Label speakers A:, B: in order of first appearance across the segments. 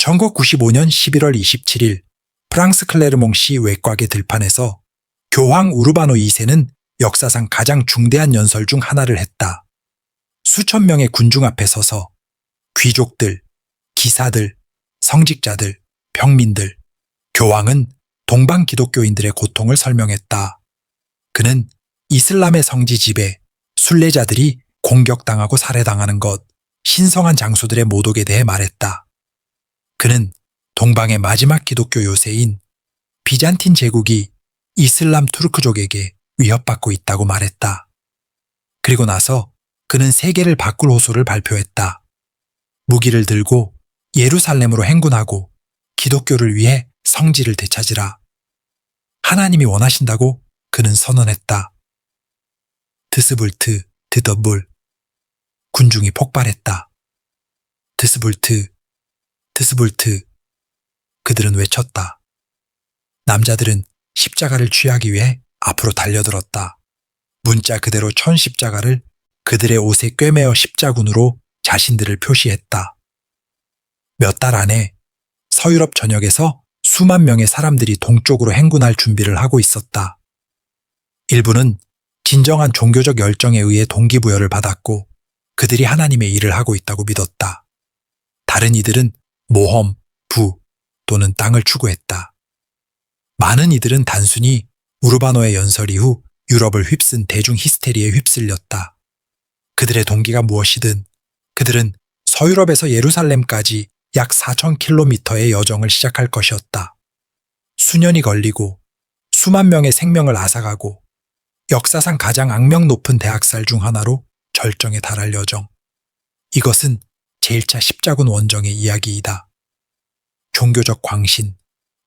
A: 1995년 11월 27일 프랑스 클레르몽시 외곽의 들판에서 교황 우르바노 2세는 역사상 가장 중대한 연설 중 하나를 했다. 수천 명의 군중 앞에 서서 귀족들, 기사들, 성직자들, 평민들, 교황은 동방 기독교인들의 고통을 설명했다. 그는 이슬람의 성지 지배, 순례자들이 공격당하고 살해당하는 것, 신성한 장소들의 모독에 대해 말했다. 그는 동방의 마지막 기독교 요새인 비잔틴 제국이 이슬람 투르크족에게 위협받고 있다고 말했다. 그리고 나서 그는 세계를 바꿀 호소를 발표했다. 무기를 들고 예루살렘으로 행군하고 기독교를 위해 성지를 되찾으라. 하나님이 원하신다고 그는 선언했다. 드스불트, 드더불. 군중이 폭발했다. 드스불트, 드스불트. 그들은 외쳤다. 남자들은 십자가를 취하기 위해 앞으로 달려들었다. 문자 그대로 천 십자가를 그들의 옷에 꿰매어 십자군으로 자신들을 표시했다. 몇 달 안에 서유럽 전역에서 수만 명의 사람들이 동쪽으로 행군할 준비를 하고 있었다. 일부는 진정한 종교적 열정에 의해 동기부여를 받았고 그들이 하나님의 일을 하고 있다고 믿었다. 다른 이들은 모험, 부 또는 땅을 추구했다. 많은 이들은 단순히 우르바노의 연설 이후 유럽을 휩쓴 대중 히스테리에 휩쓸렸다. 그들의 동기가 무엇이든 그들은 서유럽에서 예루살렘까지 약 4,000km의 여정을 시작할 것이었다. 수년이 걸리고 수만 명의 생명을 앗아가고 역사상 가장 악명 높은 대학살 중 하나로 절정에 달할 여정. 이것은 제1차 십자군 원정의 이야기이다. 종교적 광신,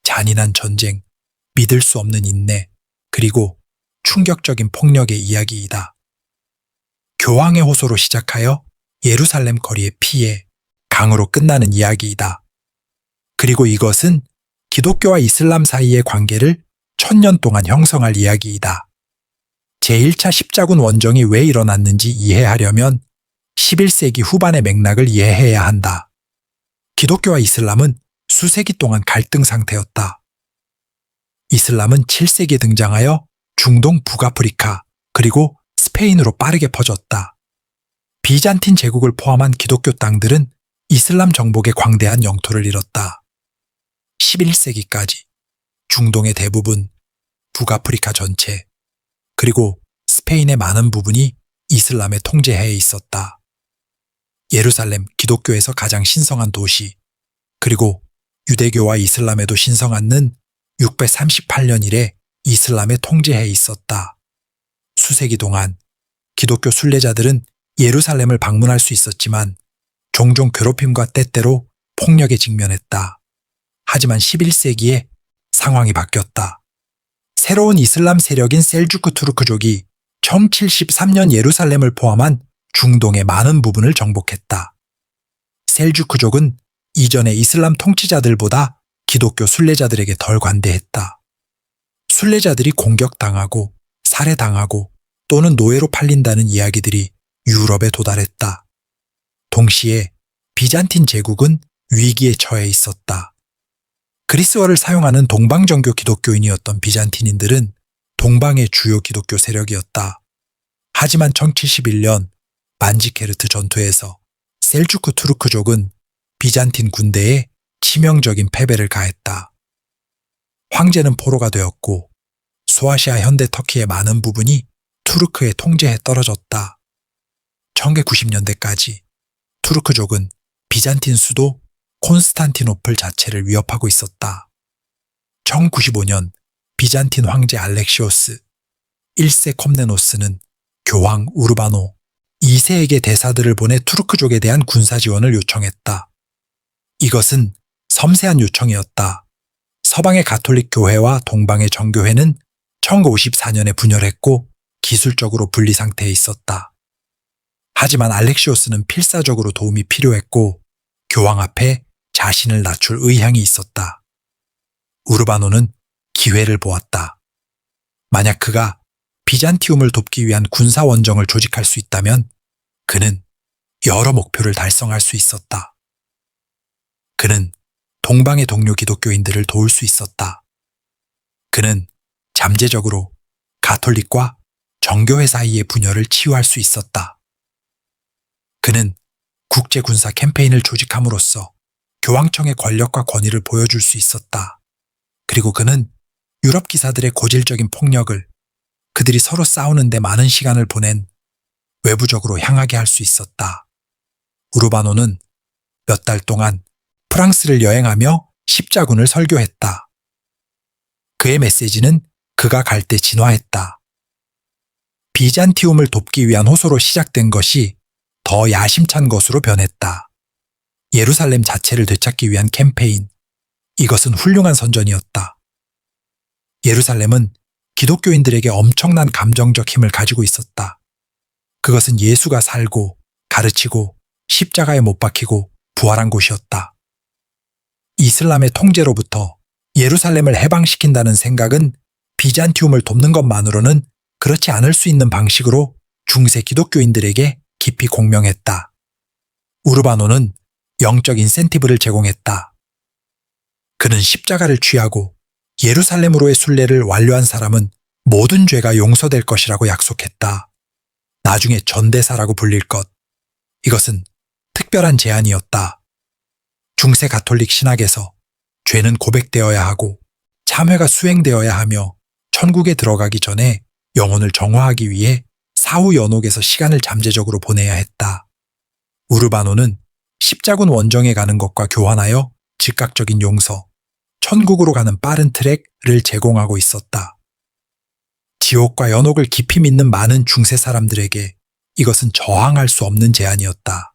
A: 잔인한 전쟁, 믿을 수 없는 인내, 그리고 충격적인 폭력의 이야기이다. 교황의 호소로 시작하여 예루살렘 거리의 피해, 강으로 끝나는 이야기이다. 그리고 이것은 기독교와 이슬람 사이의 관계를 1000년 동안 형성할 이야기이다. 제1차 십자군 원정이 왜 일어났는지 이해하려면 11세기 후반의 맥락을 이해해야 한다. 기독교와 이슬람은 수세기 동안 갈등 상태였다. 이슬람은 7세기에 등장하여 중동 북아프리카 그리고 스페인으로 빠르게 퍼졌다. 비잔틴 제국을 포함한 기독교 땅들은 이슬람 정복의 광대한 영토를 잃었다. 11세기까지 중동의 대부분, 북아프리카 전체, 그리고 스페인의 많은 부분이 이슬람의 통제하에 있었다. 예루살렘 기독교에서 가장 신성한 도시, 그리고 유대교와 이슬람에도 신성한 638년 이래 이슬람의 통제하에 있었다. 수세기 동안 기독교 순례자들은 예루살렘을 방문할 수 있었지만 종종 괴롭힘과 때때로 폭력에 직면했다. 하지만 11세기에 상황이 바뀌었다. 새로운 이슬람 세력인 셀주크 투르크족이 1073년 예루살렘을 포함한 중동의 많은 부분을 정복했다. 셀주크족은 이전의 이슬람 통치자들보다 기독교 순례자들에게 덜 관대했다. 순례자들이 공격당하고 살해당하고 또는 노예로 팔린다는 이야기들이 유럽에 도달했다. 동시에 비잔틴 제국은 위기에 처해 있었다. 그리스어를 사용하는 동방정교 기독교인이었던 비잔틴인들은 동방의 주요 기독교 세력이었다. 하지만 1071년 만지케르트 전투에서 셀주크 투르크족은 비잔틴 군대에 치명적인 패배를 가했다. 황제는 포로가 되었고 소아시아 현대 터키의 많은 부분이 투르크의 통제에 떨어졌다. 1990년대까지 투르크족은 비잔틴 수도 콘스탄티노플 자체를 위협하고 있었다. 1095년 비잔틴 황제 알렉시오스 1세 콤네노스는 교황 우르바노 2세에게 대사들을 보내 투르크족에 대한 군사 지원을 요청했다. 이것은 섬세한 요청이었다. 서방의 가톨릭 교회와 동방의 정교회는 1054년에 분열했고 기술적으로 분리 상태에 있었다. 하지만 알렉시오스는 필사적으로 도움이 필요했고 교황 앞에 자신을 낮출 의향이 있었다. 우르바노는 기회를 보았다. 만약 그가 비잔티움을 돕기 위한 군사 원정을 조직할 수 있다면 그는 여러 목표를 달성할 수 있었다. 그는 동방의 동료 기독교인들을 도울 수 있었다. 그는 잠재적으로 가톨릭과 정교회 사이의 분열을 치유할 수 있었다. 그는 국제군사 캠페인을 조직함으로써 교황청의 권력과 권위를 보여줄 수 있었다. 그리고 그는 유럽 기사들의 고질적인 폭력을 그들이 서로 싸우는데 많은 시간을 보낸 외부적으로 향하게 할 수 있었다. 우르바노는 몇 달 동안 프랑스를 여행하며 십자군을 설교했다. 그의 메시지는 그가 갈 때 진화했다. 비잔티움을 돕기 위한 호소로 시작된 것이 더 야심찬 것으로 변했다. 예루살렘 자체를 되찾기 위한 캠페인. 이것은 훌륭한 선전이었다. 예루살렘은 기독교인들에게 엄청난 감정적 힘을 가지고 있었다. 그것은 예수가 살고 가르치고 십자가에 못 박히고 부활한 곳이었다. 이슬람의 통제로부터 예루살렘을 해방시킨다는 생각은 비잔티움을 돕는 것만으로는 그렇지 않을 수 있는 방식으로 중세 기독교인들에게 깊이 공명했다. 우르바노는 영적 인센티브를 제공했다. 그는 십자가를 취하고 예루살렘으로의 순례를 완료한 사람은 모든 죄가 용서될 것이라고 약속했다. 나중에 전대사라고 불릴 것. 이것은 특별한 제안이었다. 중세 가톨릭 신학에서 죄는 고백되어야 하고 참회가 수행되어야 하며 천국에 들어가기 전에 영혼을 정화하기 위해 사후 연옥에서 시간을 잠재적으로 보내야 했다. 우르바노는 십자군 원정에 가는 것과 교환하여 즉각적인 용서, 천국으로 가는 빠른 트랙을 제공하고 있었다. 지옥과 연옥을 깊이 믿는 많은 중세 사람들에게 이것은 저항할 수 없는 제안이었다.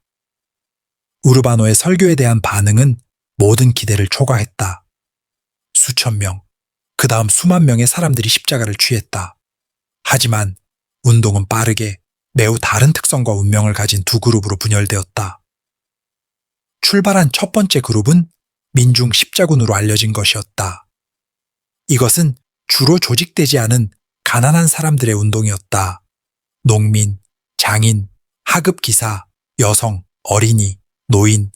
A: 우르바노의 설교에 대한 반응은 모든 기대를 초과했다. 수천 명, 그 다음 수만 명의 사람들이 십자가를 취했다. 하지만 운동은 빠르게 매우 다른 특성과 운명을 가진 두 그룹으로 분열되었다. 출발한 첫 번째 그룹은 민중 십자군으로 알려진 것이었다. 이것은 주로 조직되지 않은 가난한 사람들의 운동이었다. 농민, 장인, 하급 기사, 여성, 어린이, 노인,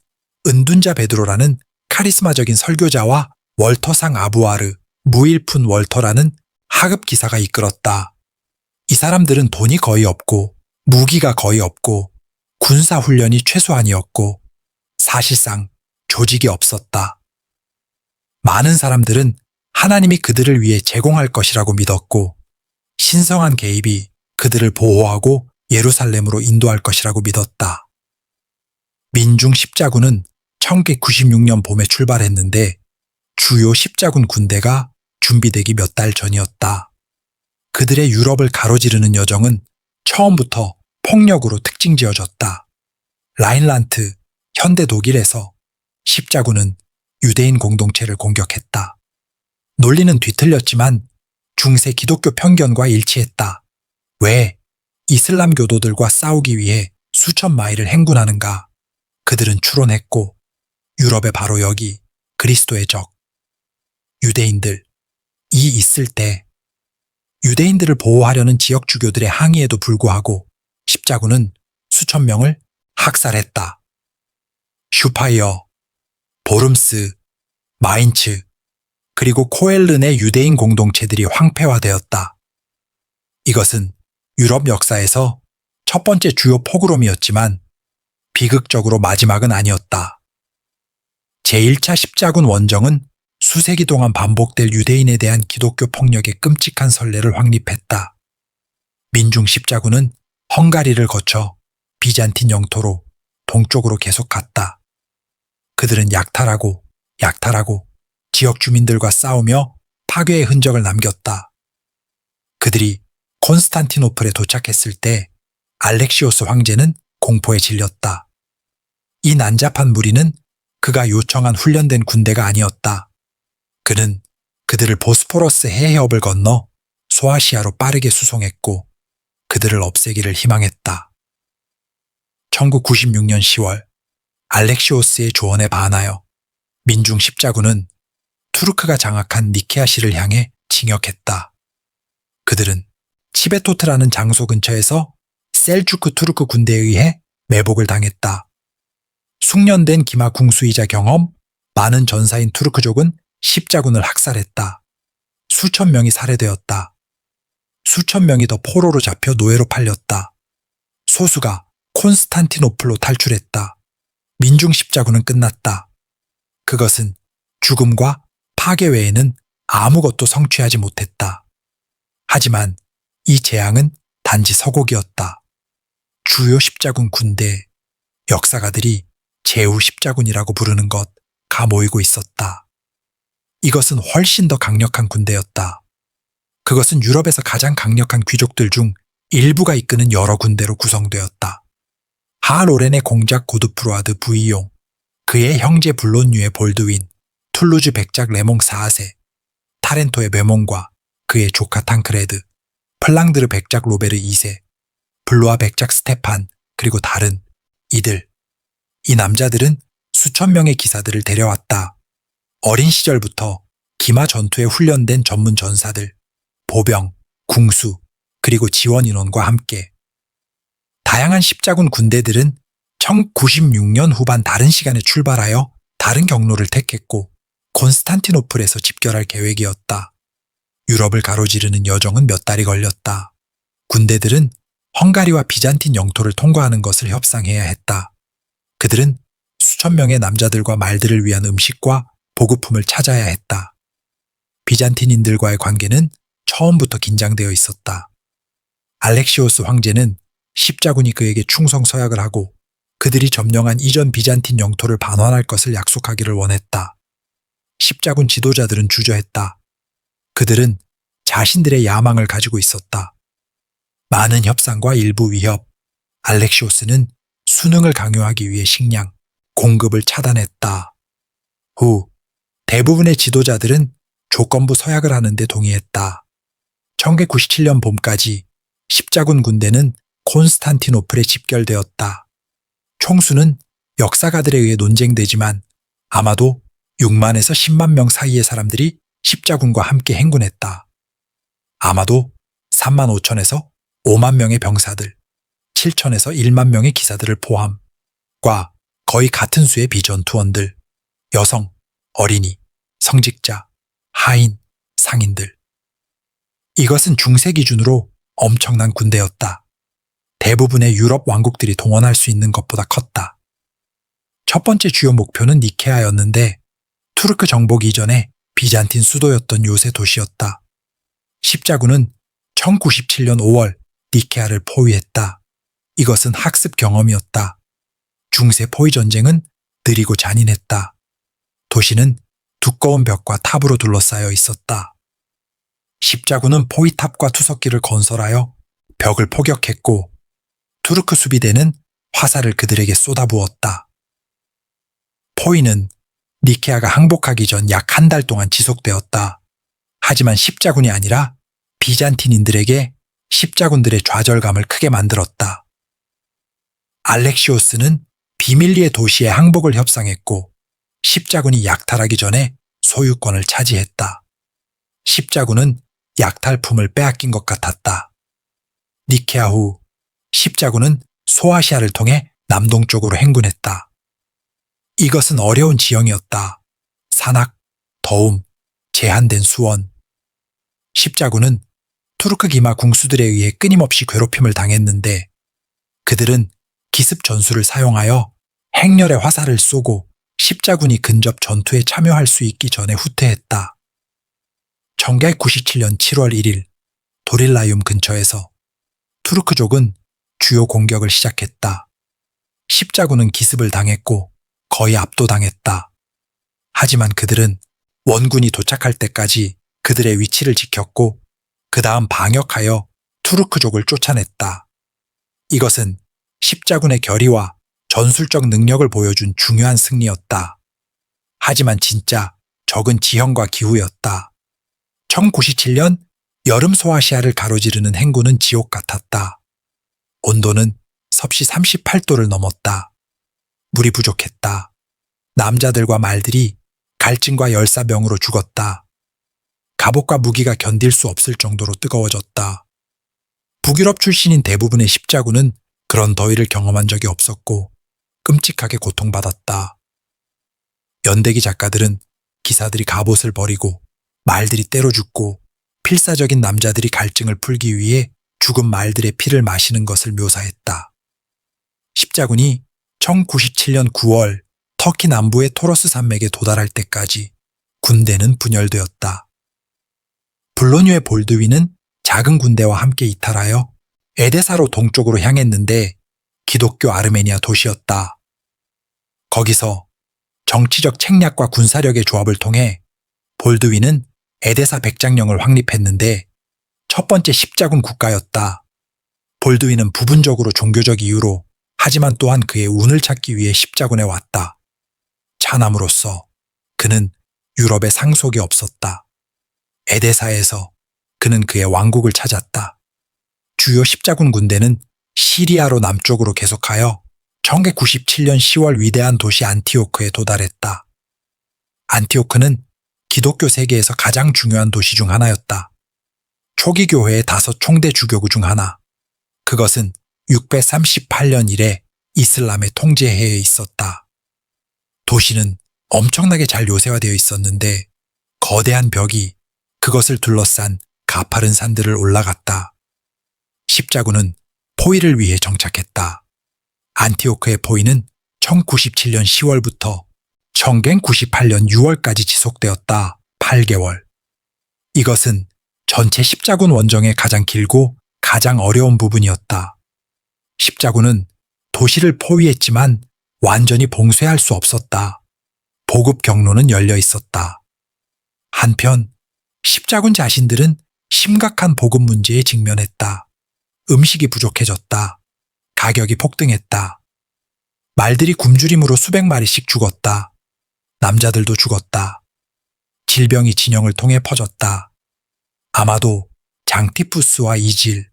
A: 은둔자 베드로라는 카리스마적인 설교자와 월터상 아부아르, 무일푼 월터라는 하급 기사가 이끌었다. 이 사람들은 돈이 거의 없고 무기가 거의 없고 군사 훈련이 최소한이었고 사실상 조직이 없었다. 많은 사람들은 하나님이 그들을 위해 제공할 것이라고 믿었고 신성한 개입이 그들을 보호하고 예루살렘으로 인도할 것이라고 믿었다. 민중 십자군은 1996년 봄에 출발했는데 주요 십자군 군대가 준비되기 몇 달 전이었다. 그들의 유럽을 가로지르는 여정은 처음부터 폭력으로 특징지어졌다. 라인란트, 현대 독일에서 십자군은 유대인 공동체를 공격했다. 논리는 뒤틀렸지만 중세 기독교 편견과 일치했다. 왜 이슬람 교도들과 싸우기 위해 수천 마일을 행군하는가? 그들은 추론했고 유럽의 바로 여기 그리스도의 적, 유대인들, 이 있을 때 유대인들을 보호하려는 지역 주교들의 항의에도 불구하고 십자군은 수천 명을 학살했다. 슈파이어, 보름스, 마인츠, 그리고 코엘른의 유대인 공동체들이 황폐화되었다. 이것은 유럽 역사에서 첫 번째 주요 포그롬이었지만 비극적으로 마지막은 아니었다. 제1차 십자군 원정은 수세기 동안 반복될 유대인에 대한 기독교 폭력의 끔찍한 선례를 확립했다. 민중 십자군은 헝가리를 거쳐 비잔틴 영토로 동쪽으로 계속 갔다. 그들은 약탈하고 지역 주민들과 싸우며 파괴의 흔적을 남겼다. 그들이 콘스탄티노플에 도착했을 때 알렉시오스 황제는 공포에 질렸다. 이 난잡한 무리는 그가 요청한 훈련된 군대가 아니었다. 그는 그들을 보스포러스 해협을 건너 소아시아로 빠르게 수송했고 그들을 없애기를 희망했다. 1996년 10월 알렉시오스의 조언에 반하여 민중 십자군은 투르크가 장악한 니케아시를 향해 진격했다. 그들은 치베토트라는 장소 근처에서 셀주크 투르크 군대에 의해 매복을 당했다. 숙련된 기마 궁수이자 경험, 많은 전사인 투르크족은 십자군을 학살했다. 수천 명이 살해되었다. 수천 명이 더 포로로 잡혀 노예로 팔렸다. 소수가 콘스탄티노플로 탈출했다. 민중 십자군은 끝났다. 그것은 죽음과 파괴 외에는 아무것도 성취하지 못했다. 하지만 이 재앙은 단지 서곡이었다. 주요 십자군 군대, 역사가들이 제후 십자군이라고 부르는 것가 모이고 있었다. 이것은 훨씬 더 강력한 군대였다. 그것은 유럽에서 가장 강력한 귀족들 중 일부가 이끄는 여러 군대로 구성되었다. 하로렌의 공작 고드프로아드 부이용, 그의 형제 블론유의 볼드윈, 툴루즈 백작 레몽 4세, 타렌토의 메몽과 그의 조카 탕크레드, 플랑드르 백작 로베르 2세, 블로아 백작 스테판, 그리고 다른 이 남자들은 수천 명의 기사들을 데려왔다. 어린 시절부터 기마 전투에 훈련된 전문 전사들, 보병, 궁수, 그리고 지원 인원과 함께 다양한 십자군 군대들은 1096년 후반 다른 시간에 출발하여 다른 경로를 택했고 콘스탄티노플에서 집결할 계획이었다. 유럽을 가로지르는 여정은 몇 달이 걸렸다. 군대들은 헝가리와 비잔틴 영토를 통과하는 것을 협상해야 했다. 그들은 수천 명의 남자들과 말들을 위한 음식과 보급품을 찾아야 했다. 비잔틴인들과의 관계는 처음부터 긴장되어 있었다. 알렉시오스 황제는 십자군이 그에게 충성 서약을 하고 그들이 점령한 이전 비잔틴 영토를 반환할 것을 약속하기를 원했다. 십자군 지도자들은 주저했다. 그들은 자신들의 야망을 가지고 있었다. 많은 협상과 일부 위협, 알렉시오스는 수능을 강요하기 위해 식량, 공급을 차단했다. 후, 대부분의 지도자들은 조건부 서약을 하는데 동의했다. 1997년 봄까지 십자군 군대는 콘스탄티노플에 집결되었다. 총수는 역사가들에 의해 논쟁되지만 아마도 6만에서 10만 명 사이의 사람들이 십자군과 함께 행군했다. 아마도 3만 5천에서 5만 명의 병사들, 7천에서 1만 명의 기사들을 포함과 거의 같은 수의 비전투원들, 여성, 어린이, 성직자, 하인, 상인들. 이것은 중세 기준으로 엄청난 군대였다. 대부분의 유럽 왕국들이 동원할 수 있는 것보다 컸다. 첫 번째 주요 목표는 니케아였는데 투르크 정복 이전에 비잔틴 수도였던 요새 도시였다. 십자군은 1097년 5월 니케아를 포위했다. 이것은 학습 경험이었다. 중세 포위 전쟁은 느리고 잔인했다. 도시는 두꺼운 벽과 탑으로 둘러싸여 있었다. 십자군은 포위탑과 투석기를 건설하여 벽을 포격했고 투르크 수비대는 화살을 그들에게 쏟아부었다. 포위는 니케아가 항복하기 전 약 한 달 동안 지속되었다. 하지만 십자군이 아니라 비잔틴인들에게 십자군들의 좌절감을 크게 만들었다. 알렉시오스는 비밀리에 도시의 항복을 협상했고 십자군이 약탈하기 전에 소유권을 차지했다. 십자군은 약탈품을 빼앗긴 것 같았다. 니케아 후 십자군은 소아시아를 통해 남동쪽으로 행군했다. 이것은 어려운 지형이었다. 산악, 더움, 제한된 수원. 십자군은 투르크 기마 궁수들에 의해 끊임없이 괴롭힘을 당했는데 그들은 기습 전술을 사용하여 행렬의 화살을 쏘고 십자군이 근접 전투에 참여할 수 있기 전에 후퇴했다. 1997년 7월 1일 도릴라윰 근처에서 투르크족은 주요 공격을 시작했다. 십자군은 기습을 당했고 거의 압도당했다. 하지만 그들은 원군이 도착할 때까지 그들의 위치를 지켰고 그 다음 방역하여 투르크족을 쫓아냈다. 이것은 십자군의 결의와 전술적 능력을 보여준 중요한 승리였다. 하지만 진짜 적은 지형과 기후였다. 1097년 여름 소아시아를 가로지르는 행군은 지옥 같았다. 온도는 섭씨 38도를 넘었다. 물이 부족했다. 남자들과 말들이 갈증과 열사병으로 죽었다. 갑옷과 무기가 견딜 수 없을 정도로 뜨거워졌다. 북유럽 출신인 대부분의 십자군은 그런 더위를 경험한 적이 없었고 끔찍하게 고통받았다. 연대기 작가들은 기사들이 갑옷을 버리고 말들이 때려 죽고 필사적인 남자들이 갈증을 풀기 위해 죽은 말들의 피를 마시는 것을 묘사했다. 십자군이 1097년 9월 터키 남부의 토러스 산맥에 도달할 때까지 군대는 분열되었다. 블로뉴의 볼드윈은 작은 군대와 함께 이탈하여 에데사로 동쪽으로 향했는데 기독교 아르메니아 도시였다. 거기서 정치적 책략과 군사력의 조합을 통해 볼드윈은 에데사 백장령을 확립했는데 첫 번째 십자군 국가였다. 볼드윈은 부분적으로 종교적 이유로 하지만 또한 그의 운을 찾기 위해 십자군에 왔다. 차남으로서 그는 유럽에 상속이 없었다. 에데사에서 그는 그의 왕국을 찾았다. 주요 십자군 군대는 시리아로 남쪽으로 계속하여 1997년 10월 위대한 도시 안티오크에 도달했다. 안티오크는 기독교 세계에서 가장 중요한 도시 중 하나였다. 초기 교회의 5 총대 주교구 중 하나. 그것은 638년 이래 이슬람의 통제해에 있었다. 도시는 엄청나게 잘 요새화되어 있었는데 거대한 벽이 그것을 둘러싼 가파른 산들을 올라갔다. 십자군은 포위를 위해 정착했다. 안티오크의 포위는 1097년 10월부터 1098년 6월까지 지속되었다. 8개월. 이것은 전체 십자군 원정의 가장 길고 가장 어려운 부분이었다. 십자군은 도시를 포위했지만 완전히 봉쇄할 수 없었다. 보급 경로는 열려 있었다. 한편 십자군 자신들은 심각한 보급 문제에 직면했다. 음식이 부족해졌다. 가격이 폭등했다. 말들이 굶주림으로 수백 마리씩 죽었다. 남자들도 죽었다. 질병이 진영을 통해 퍼졌다. 아마도 장티푸스와 이질,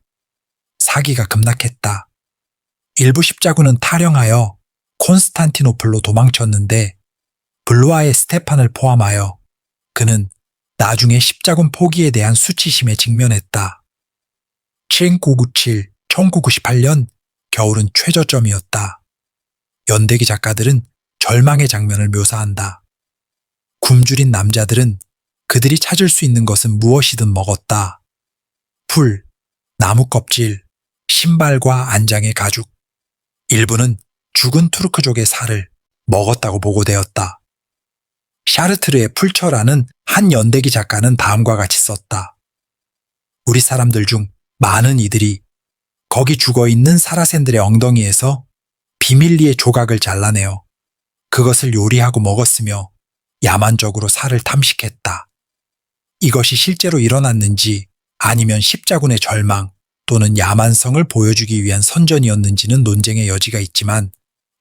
A: 사기가 급락했다. 일부 십자군은 탈영하여 콘스탄티노플로 도망쳤는데 블루아의 스테판을 포함하여 그는 나중에 십자군 포기에 대한 수치심에 직면했다. 1997, 1998년 겨울은 최저점이었다. 연대기 작가들은 절망의 장면을 묘사한다. 굶주린 남자들은 그들이 찾을 수 있는 것은 무엇이든 먹었다. 풀, 나무 껍질, 신발과 안장의 가죽. 일부는 죽은 투르크족의 살을 먹었다고 보고되었다. 샤르트르의 풀처라는 한 연대기 작가는 다음과 같이 썼다. 우리 사람들 중 많은 이들이 거기 죽어있는 사라센들의 엉덩이에서 비밀리의 조각을 잘라내어 그것을 요리하고 먹었으며 야만적으로 살을 탐식했다. 이것이 실제로 일어났는지 아니면 십자군의 절망 또는 야만성을 보여주기 위한 선전이었는지는 논쟁의 여지가 있지만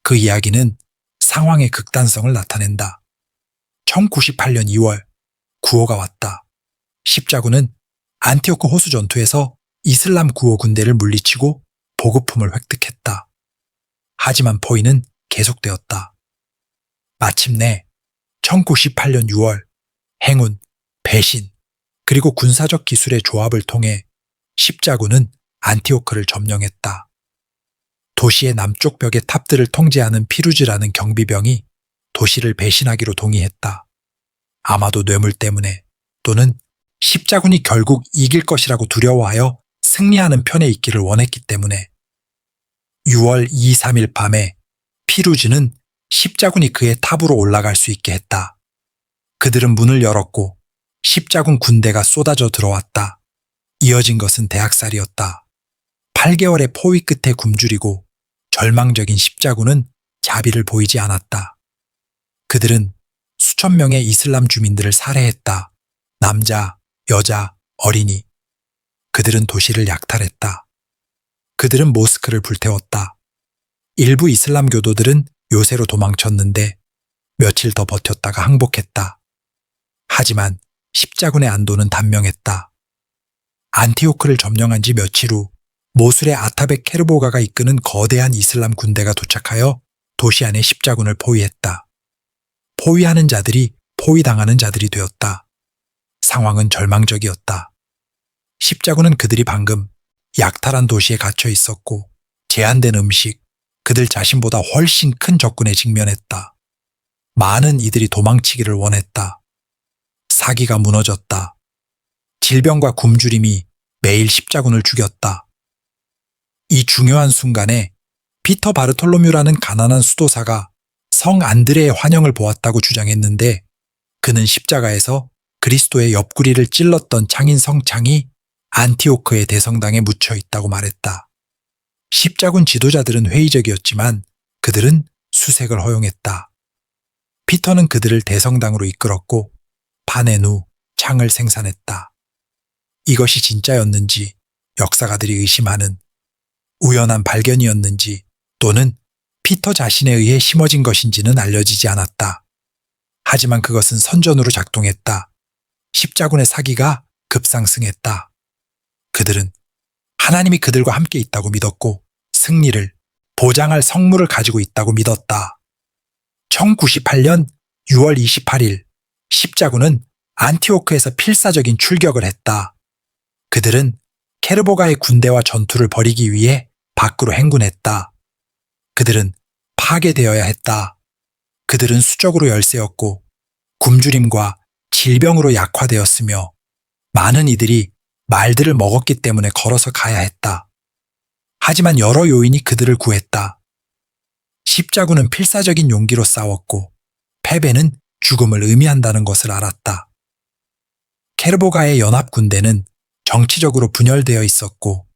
A: 그 이야기는 상황의 극단성을 나타낸다. 1098년 2월 구호가 왔다. 십자군은 안티오크 호수 전투에서 이슬람 구호 군대를 물리치고 보급품을 획득했다. 하지만 포위는 계속되었다. 마침내 1098년 6월 행운, 배신, 그리고 군사적 기술의 조합을 통해 십자군은 안티오크를 점령했다. 도시의 남쪽 벽의 탑들을 통제하는 피루즈라는 경비병이 도시를 배신하기로 동의했다. 아마도 뇌물 때문에 또는 십자군이 결국 이길 것이라고 두려워하여 승리하는 편에 있기를 원했기 때문에 6월 2, 3일 밤에 피루즈는 십자군이 그의 탑으로 올라갈 수 있게 했다. 그들은 문을 열었고 십자군 군대가 쏟아져 들어왔다. 이어진 것은 대학살이었다. 8개월의 포위 끝에 굶주리고 절망적인 십자군은 자비를 보이지 않았다. 그들은 수천 명의 이슬람 주민들을 살해했다. 남자, 여자, 어린이. 그들은 도시를 약탈했다. 그들은 모스크를 불태웠다. 일부 이슬람 교도들은 요새로 도망쳤는데 며칠 더 버텼다가 항복했다. 하지만 십자군의 안도는 단명했다. 안티오크를 점령한 지 며칠 후 모술의 아타벡 케르보가가 이끄는 거대한 이슬람 군대가 도착하여 도시 안의 십자군을 포위했다. 포위하는 자들이 포위당하는 자들이 되었다. 상황은 절망적이었다. 십자군은 그들이 방금 약탈한 도시에 갇혀 있었고 제한된 음식, 그들 자신보다 훨씬 큰 적군에 직면했다. 많은 이들이 도망치기를 원했다. 사기가 무너졌다. 질병과 굶주림이 매일 십자군을 죽였다. 이 중요한 순간에 피터 바르톨로뮤라는 가난한 수도사가 성 안드레의 환영을 보았다고 주장했는데, 그는 십자가에서 그리스도의 옆구리를 찔렀던 창인 성창이 안티오크의 대성당에 묻혀 있다고 말했다. 십자군 지도자들은 회의적이었지만 그들은 수색을 허용했다. 피터는 그들을 대성당으로 이끌었고 파낸 후 창을 생산했다. 이것이 진짜였는지 역사가들이 의심하는 우연한 발견이었는지 또는 피터 자신에 의해 심어진 것인지는 알려지지 않았다. 하지만 그것은 선전으로 작동했다. 십자군의 사기가 급상승했다. 그들은 하나님이 그들과 함께 있다고 믿었고 승리를 보장할 성물을 가지고 있다고 믿었다. 1098년 6월 28일 십자군은 안티오크에서 필사적인 출격을 했다. 그들은 케르보가의 군대와 전투를 벌이기 위해 밖으로 행군했다. 그들은 파괴되어야 했다. 그들은 수적으로 열세였고 굶주림과 질병으로 약화되었으며 많은 이들이 말들을 먹었기 때문에 걸어서 가야 했다. 하지만 여러 요인이 그들을 구했다. 십자군은 필사적인 용기로 싸웠고 패배는 죽음을 의미한다는 것을 알았다. 케르보가의 연합군대는 정치적으로 분열되어 있었고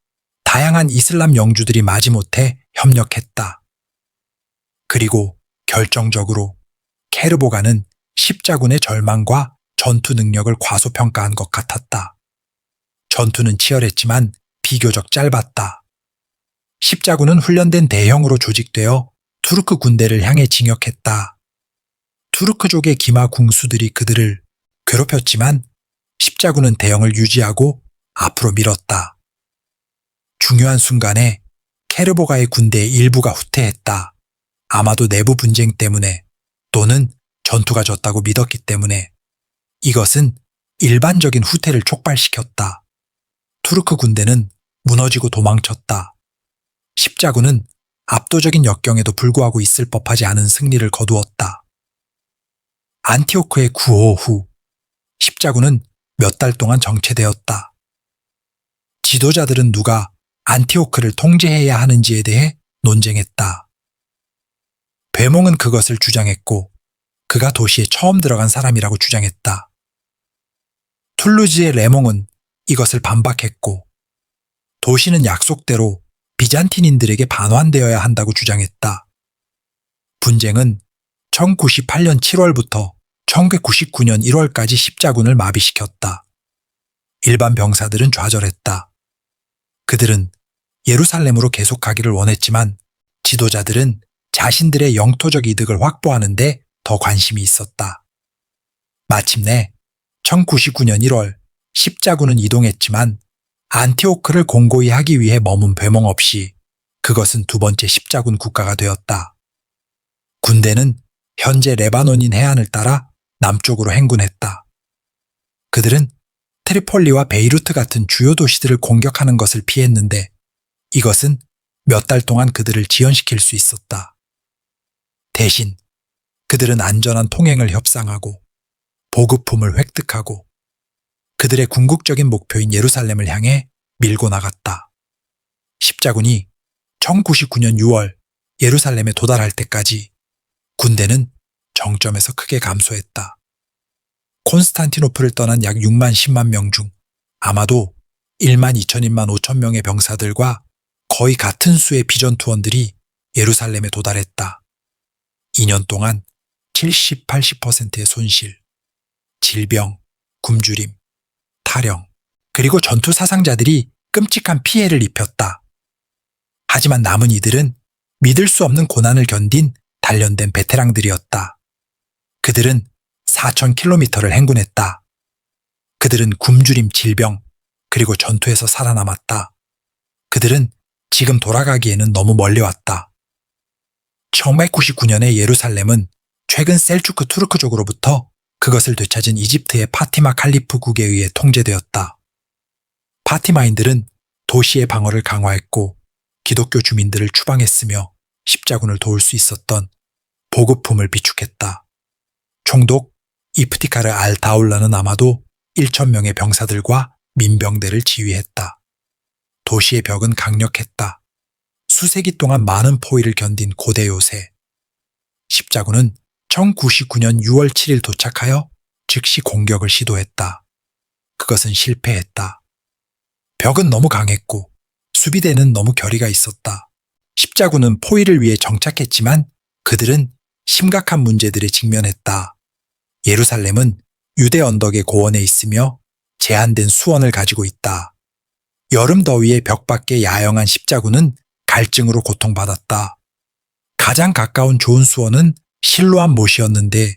A: 다양한 이슬람 영주들이 마지못해 협력했다. 그리고 결정적으로 케르보가는 십자군의 절망과 전투 능력을 과소평가한 것 같았다. 전투는 치열했지만 비교적 짧았다. 십자군은 훈련된 대형으로 조직되어 투르크 군대를 향해 진격했다. 투르크족의 기마 궁수들이 그들을 괴롭혔지만 십자군은 대형을 유지하고 앞으로 밀었다. 중요한 순간에 케르보가의 군대의 일부가 후퇴했다. 아마도 내부 분쟁 때문에 또는 전투가 졌다고 믿었기 때문에. 이것은 일반적인 후퇴를 촉발시켰다. 투르크 군대는 무너지고 도망쳤다. 십자군은 압도적인 역경에도 불구하고 있을 법하지 않은 승리를 거두었다. 안티오크의 구호 후 십자군은 몇 달 동안 정체되었다. 지도자들은 누가 안티오크를 통제해야 하는지에 대해 논쟁했다. 베몽은 그것을 주장했고 그가 도시에 처음 들어간 사람이라고 주장했다. 툴루즈의 레몽은 이것을 반박했고 도시는 약속대로 비잔틴인들에게 반환되어야 한다고 주장했다. 분쟁은 1098년 7월부터 1999년 1월까지 십자군을 마비시켰다. 일반 병사들은 좌절했다. 그들은 예루살렘으로 계속 가기를 원했지만 지도자들은 자신들의 영토적 이득을 확보하는 데 더 관심이 있었다. 마침내 1099년 1월 십자군은 이동했지만 안티오크를 공고히 하기 위해 머문 배몽 없이 그것은 두 번째 십자군 국가가 되었다. 군대는 현재 레바논인 해안을 따라 남쪽으로 행군했다. 그들은 트리폴리와 베이루트 같은 주요 도시들을 공격하는 것을 피했는데 이것은 몇 달 동안 그들을 지연시킬 수 있었다. 대신 그들은 안전한 통행을 협상하고 보급품을 획득하고 그들의 궁극적인 목표인 예루살렘을 향해 밀고 나갔다. 십자군이 1099년 6월 예루살렘에 도달할 때까지 군대는 정점에서 크게 감소했다. 콘스탄티노플을 떠난 약 6만 10만 명 중 아마도 1만 2천인만 5천 명의 병사들과 거의 같은 수의 비전투원들이 예루살렘에 도달했다. 2년 동안 70, 80%의 손실, 질병, 굶주림, 탈영, 그리고 전투 사상자들이 끔찍한 피해를 입혔다. 하지만 남은 이들은 믿을 수 없는 고난을 견딘 단련된 베테랑들이었다. 그들은 4,000km를 행군했다. 그들은 굶주림, 질병, 그리고 전투에서 살아남았다. 그들은 지금 돌아가기에는 너무 멀리 왔다. 1199년의 예루살렘은 최근 셀주크 투르크족으로부터 그것을 되찾은 이집트의 파티마 칼리프국에 의해 통제되었다. 파티마인들은 도시의 방어를 강화했고 기독교 주민들을 추방했으며 십자군을 도울 수 있었던 보급품을 비축했다. 총독 이프티카르 알-다울라는 아마도 1,000명의 병사들과 민병대를 지휘했다. 도시의 벽은 강력했다. 수세기 동안 많은 포위를 견딘 고대 요새. 십자군은 1099년 6월 7일 도착하여 즉시 공격을 시도했다. 그것은 실패했다. 벽은 너무 강했고 수비대는 너무 결의가 있었다. 십자군은 포위를 위해 정착했지만 그들은 심각한 문제들에 직면했다. 예루살렘은 유대 언덕의 고원에 있으며 제한된 수원을 가지고 있다. 여름 더위에 벽 밖에 야영한 십자군은 갈증으로 고통받았다. 가장 가까운 좋은 수원은 실로암 못이었는데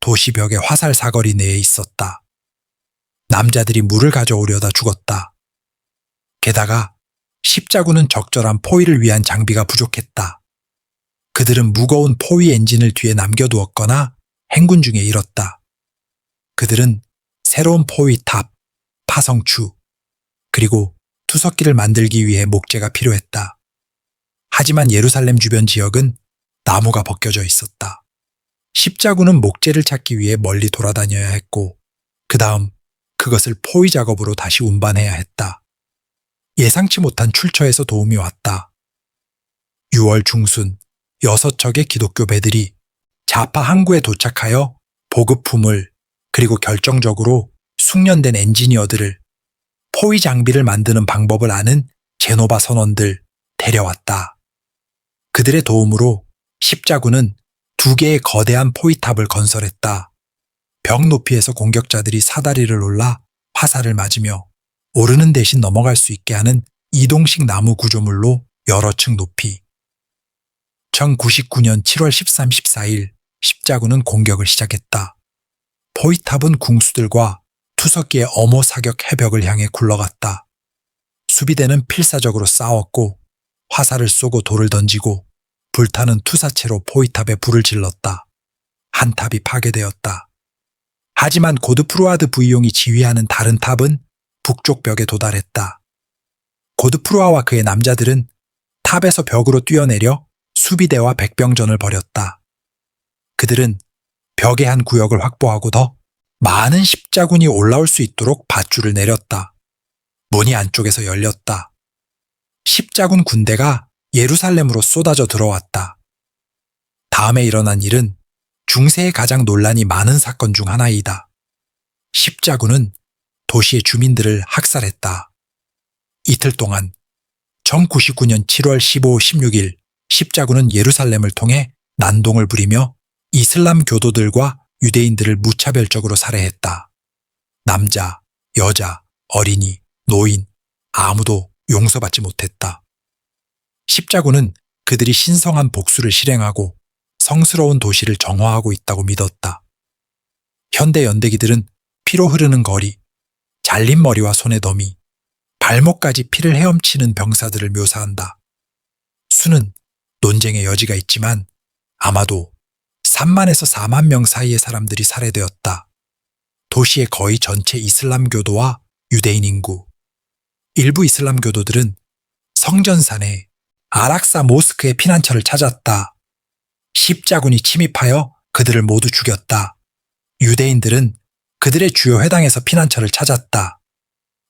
A: 도시벽의 화살 사거리 내에 있었다. 남자들이 물을 가져오려다 죽었다. 게다가 십자군은 적절한 포위를 위한 장비가 부족했다. 그들은 무거운 포위 엔진을 뒤에 남겨두었거나 행군 중에 잃었다. 그들은 새로운 포위 탑, 파성추, 그리고 투석기를 만들기 위해 목재가 필요했다. 하지만 예루살렘 주변 지역은 나무가 벗겨져 있었다. 십자군은 목재를 찾기 위해 멀리 돌아다녀야 했고 그 다음 그것을 포위 작업으로 다시 운반해야 했다. 예상치 못한 출처에서 도움이 왔다. 6월 중순 6척의 기독교 배들이 자파 항구에 도착하여 보급품을 그리고 결정적으로 숙련된 엔지니어들을 포위 장비를 만드는 방법을 아는 제노바 선원들 데려왔다. 그들의 도움으로 십자군은 2개의 거대한 포위탑을 건설했다. 벽 높이에서 공격자들이 사다리를 올라 화살을 맞으며 오르는 대신 넘어갈 수 있게 하는 이동식 나무 구조물로 여러 층 높이. 1099년 7월 13, 14일 십자군은 공격을 시작했다. 포위탑은 궁수들과 투석기의 어모 사격 해벽을 향해 굴러갔다. 수비대는 필사적으로 싸웠고 화살을 쏘고 돌을 던지고 불타는 투사체로 포위탑에 불을 질렀다. 한 탑이 파괴되었다. 하지만 고드프루아드 부이용이 지휘하는 다른 탑은 북쪽 벽에 도달했다. 고드프루아와 그의 남자들은 탑에서 벽으로 뛰어내려 수비대와 백병전을 벌였다. 그들은 벽의 한 구역을 확보하고 더 많은 십자군이 올라올 수 있도록 밧줄을 내렸다. 문이 안쪽에서 열렸다. 십자군 군대가 예루살렘으로 쏟아져 들어왔다. 다음에 일어난 일은 중세에 가장 논란이 많은 사건 중 하나이다. 십자군은 도시의 주민들을 학살했다. 이틀 동안 1099년 7월 15, 16일 십자군은 예루살렘을 통해 난동을 부리며 이슬람 교도들과 유대인들을 무차별적으로 살해했다. 남자, 여자, 어린이, 노인, 아무도 용서받지 못했다. 십자군은 그들이 신성한 복수를 실행하고 성스러운 도시를 정화하고 있다고 믿었다. 현대 연대기들은 피로 흐르는 거리, 잘린 머리와 손의 더미, 발목까지 피를 헤엄치는 병사들을 묘사한다. 수는 논쟁의 여지가 있지만 아마도 3만에서 4만 명 사이의 사람들이 살해되었다. 도시의 거의 전체 이슬람교도와 유대인 인구, 일부 이슬람교도들은 성전산에 아락사 모스크의 피난처를 찾았다. 십자군이 침입하여 그들을 모두 죽였다. 유대인들은 그들의 주요 회당에서 피난처를 찾았다.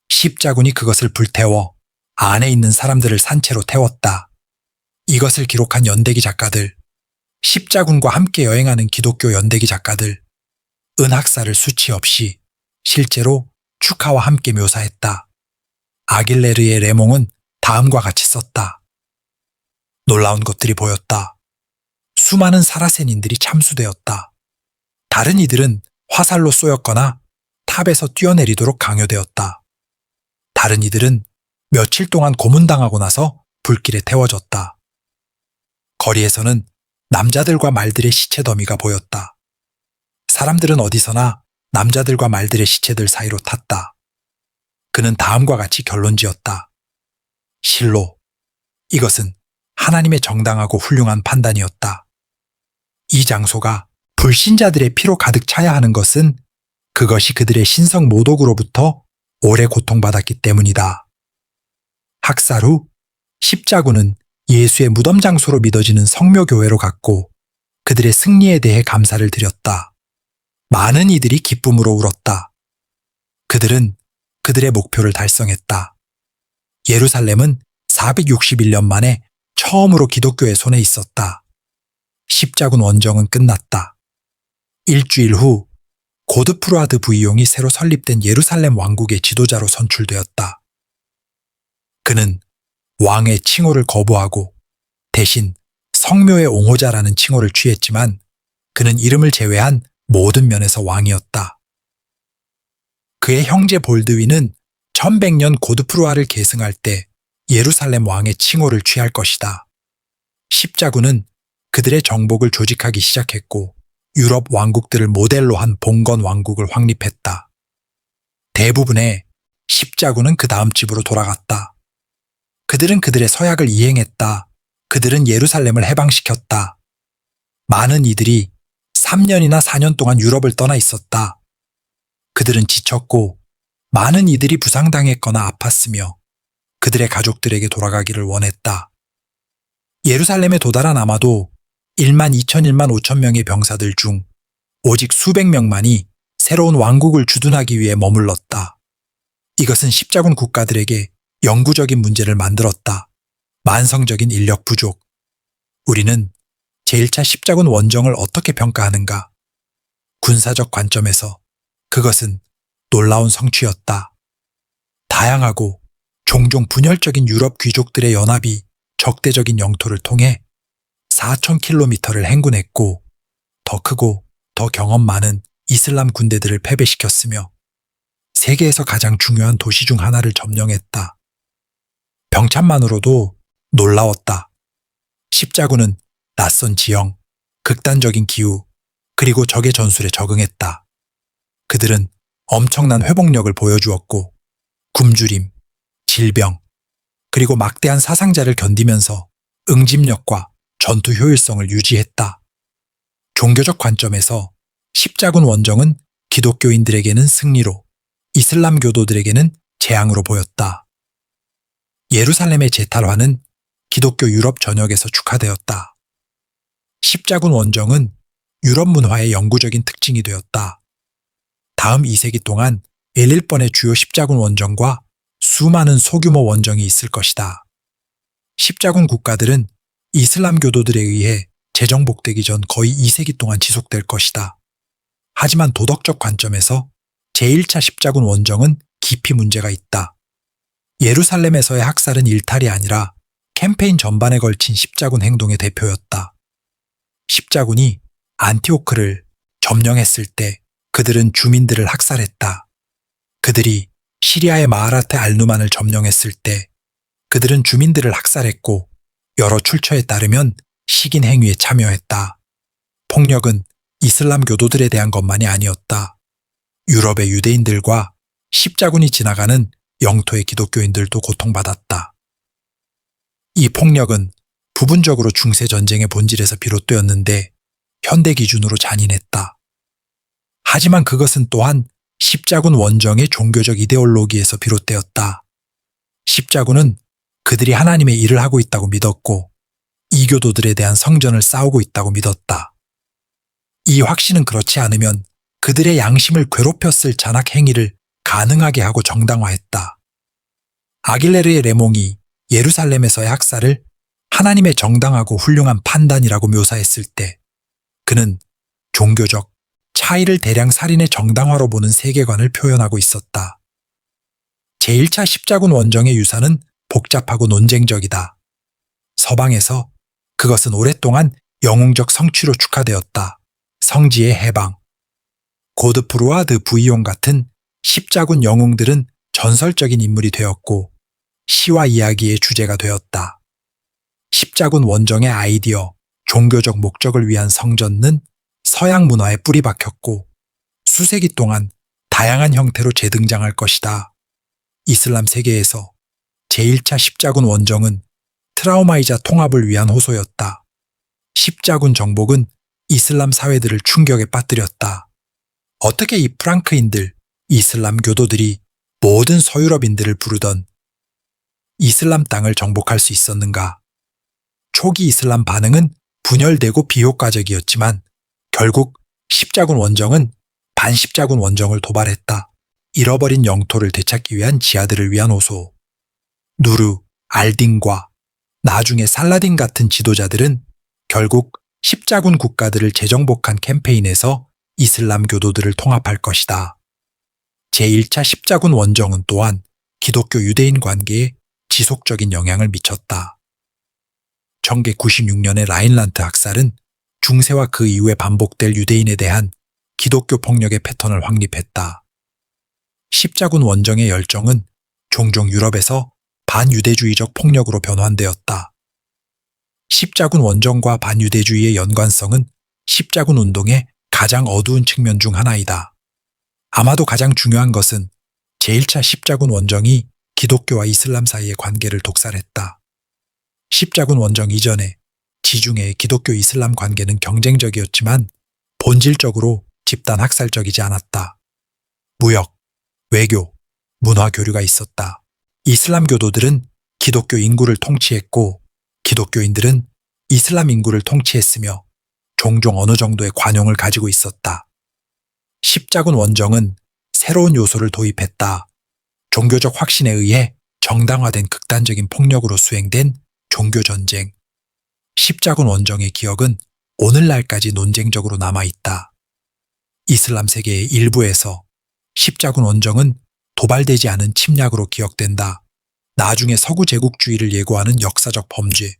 A: 십자군이 그것을 불태워 안에 있는 사람들을 산채로 태웠다. 이것을 기록한 연대기 작가들, 십자군과 함께 여행하는 기독교 연대기 작가들, 은학사를 수치 없이 실제로 축하와 함께 묘사했다. 아길레르의 레몽은 다음과 같이 썼다. 놀라운 것들이 보였다. 수많은 사라센인들이 참수되었다. 다른 이들은 화살로 쏘였거나 탑에서 뛰어내리도록 강요되었다. 다른 이들은 며칠 동안 고문당하고 나서 불길에 태워졌다. 거리에서는 남자들과 말들의 시체 더미가 보였다. 사람들은 어디서나 남자들과 말들의 시체들 사이로 탔다. 그는 다음과 같이 결론지었다. 실로, 이것은 하나님의 정당하고 훌륭한 판단이었다. 이 장소가 불신자들의 피로 가득 차야 하는 것은 그것이 그들의 신성 모독으로부터 오래 고통받았기 때문이다. 학살 후 십자군은 예수의 무덤 장소로 믿어지는 성묘교회로 갔고 그들의 승리에 대해 감사를 드렸다. 많은 이들이 기쁨으로 울었다. 그들은 그들의 목표를 달성했다. 예루살렘은 461년 만에 처음으로 기독교의 손에 있었다. 십자군 원정은 끝났다. 일주일 후 고드프루아드 부이용이 새로 설립된 예루살렘 왕국의 지도자로 선출되었다. 그는 왕의 칭호를 거부하고 대신 성묘의 옹호자라는 칭호를 취했지만 그는 이름을 제외한 모든 면에서 왕이었다. 그의 형제 볼드윈은 1100년 고드프루아를 계승할 때 예루살렘 왕의 칭호를 취할 것이다. 십자군은 그들의 정복을 조직하기 시작했고 유럽 왕국들을 모델로 한 봉건 왕국을 확립했다. 대부분의 십자군은 그 다음 집으로 돌아갔다. 그들은 그들의 서약을 이행했다. 그들은 예루살렘을 해방시켰다. 많은 이들이 3년이나 4년 동안 유럽을 떠나 있었다. 그들은 지쳤고 많은 이들이 부상당했거나 아팠으며 그들의 가족들에게 돌아가기를 원했다. 예루살렘에 도달한 아마도 1만 2천 1만 5천 명의 병사들 중 오직 수백 명만이 새로운 왕국을 주둔하기 위해 머물렀다. 이것은 십자군 국가들에게 영구적인 문제를 만들었다. 만성적인 인력 부족. 우리는 제1차 십자군 원정을 어떻게 평가하는가? 군사적 관점에서 그것은 놀라운 성취였다. 다양하고 종종 분열적인 유럽 귀족들의 연합이 적대적인 영토를 통해 4,000km를 행군했고 더 크고 더 경험 많은 이슬람 군대들을 패배시켰으며 세계에서 가장 중요한 도시 중 하나를 점령했다. 병참만으로도 놀라웠다. 십자군은 낯선 지형, 극단적인 기후, 그리고 적의 전술에 적응했다. 그들은 엄청난 회복력을 보여주었고 굶주림, 질병, 그리고 막대한 사상자를 견디면서 응집력과 전투 효율성을 유지했다. 종교적 관점에서 십자군 원정은 기독교인들에게는 승리로, 이슬람 교도들에게는 재앙으로 보였다. 예루살렘의 재탈환은 기독교 유럽 전역에서 축하되었다. 십자군 원정은 유럽 문화의 영구적인 특징이 되었다. 다음 2세기 동안 11번의 주요 십자군 원정과 수많은 소규모 원정이 있을 것이다. 십자군 국가들은 이슬람 교도들에 의해 재정복되기 전 거의 2세기 동안 지속될 것이다. 하지만 도덕적 관점에서 제1차 십자군 원정은 깊이 문제가 있다. 예루살렘에서의 학살은 일탈이 아니라 캠페인 전반에 걸친 십자군 행동의 대표였다. 십자군이 안티오크를 점령했을 때 그들은 주민들을 학살했다. 그들이 시리아의 마하라트 알누만을 점령했을 때 그들은 주민들을 학살했고 여러 출처에 따르면 식인 행위에 참여했다. 폭력은 이슬람 교도들에 대한 것만이 아니었다. 유럽의 유대인들과 십자군이 지나가는 영토의 기독교인들도 고통받았다. 이 폭력은 부분적으로 중세 전쟁의 본질에서 비롯되었는데 현대 기준으로 잔인했다. 하지만 그것은 또한 십자군 원정의 종교적 이데올로기에서 비롯되었다. 십자군은 그들이 하나님의 일을 하고 있다고 믿었고 이교도들에 대한 성전을 쌓고 있다고 믿었다. 이 확신은 그렇지 않으면 그들의 양심을 괴롭혔을 잔악 행위를 가능하게 하고 정당화했다. 아길레르의 레몽이 예루살렘에서의 학살을 하나님의 정당하고 훌륭한 판단이라고 묘사했을 때 그는 종교적 차이를 대량 살인의 정당화로 보는 세계관을 표현하고 있었다. 제1차 십자군 원정의 유사는 복잡하고 논쟁적이다. 서방에서 그것은 오랫동안 영웅적 성취로 축하되었다. 성지의 해방. 고드프루아드 부이용 같은 십자군 영웅들은 전설적인 인물이 되었고 시와 이야기의 주제가 되었다. 십자군 원정의 아이디어, 종교적 목적을 위한 성전은 서양 문화에 뿌리 박혔고 수세기 동안 다양한 형태로 재등장할 것이다. 이슬람 세계에서 제1차 십자군 원정은 트라우마이자 통합을 위한 호소였다. 십자군 정복은 이슬람 사회들을 충격에 빠뜨렸다. 어떻게 이 프랑크인들, 이슬람 교도들이 모든 서유럽인들을 부르던 이슬람 땅을 정복할 수 있었는가? 초기 이슬람 반응은 분열되고 비효과적이었지만 결국 십자군 원정은 반십자군 원정을 도발했다. 잃어버린 영토를 되찾기 위한 지하들을 위한 호소. 누르, 알딘과 나중에 살라딘 같은 지도자들은 결국 십자군 국가들을 재정복한 캠페인에서 이슬람 교도들을 통합할 것이다. 제1차 십자군 원정은 또한 기독교 유대인 관계에 지속적인 영향을 미쳤다. 정계 96년의 라인란트 학살은 중세와 그 이후에 반복될 유대인에 대한 기독교 폭력의 패턴을 확립했다. 십자군 원정의 열정은 종종 유럽에서 반유대주의적 폭력으로 변환되었다. 십자군 원정과 반유대주의의 연관성은 십자군 운동의 가장 어두운 측면 중 하나이다. 아마도 가장 중요한 것은 제1차 십자군 원정이 기독교와 이슬람 사이의 관계를 독살했다. 십자군 원정 이전에 지중해의 기독교 이슬람 관계는 경쟁적이었지만 본질적으로 집단 학살적이지 않았다. 무역, 외교, 문화 교류가 있었다. 이슬람 교도들은 기독교 인구를 통치했고 기독교인들은 이슬람 인구를 통치했으며 종종 어느 정도의 관용을 가지고 있었다. 십자군 원정은 새로운 요소를 도입했다. 종교적 확신에 의해 정당화된 극단적인 폭력으로 수행된 종교전쟁. 십자군 원정의 기억은 오늘날까지 논쟁적으로 남아있다. 이슬람 세계의 일부에서 십자군 원정은 도발되지 않은 침략으로 기억된다. 나중에 서구 제국주의를 예고하는 역사적 범죄.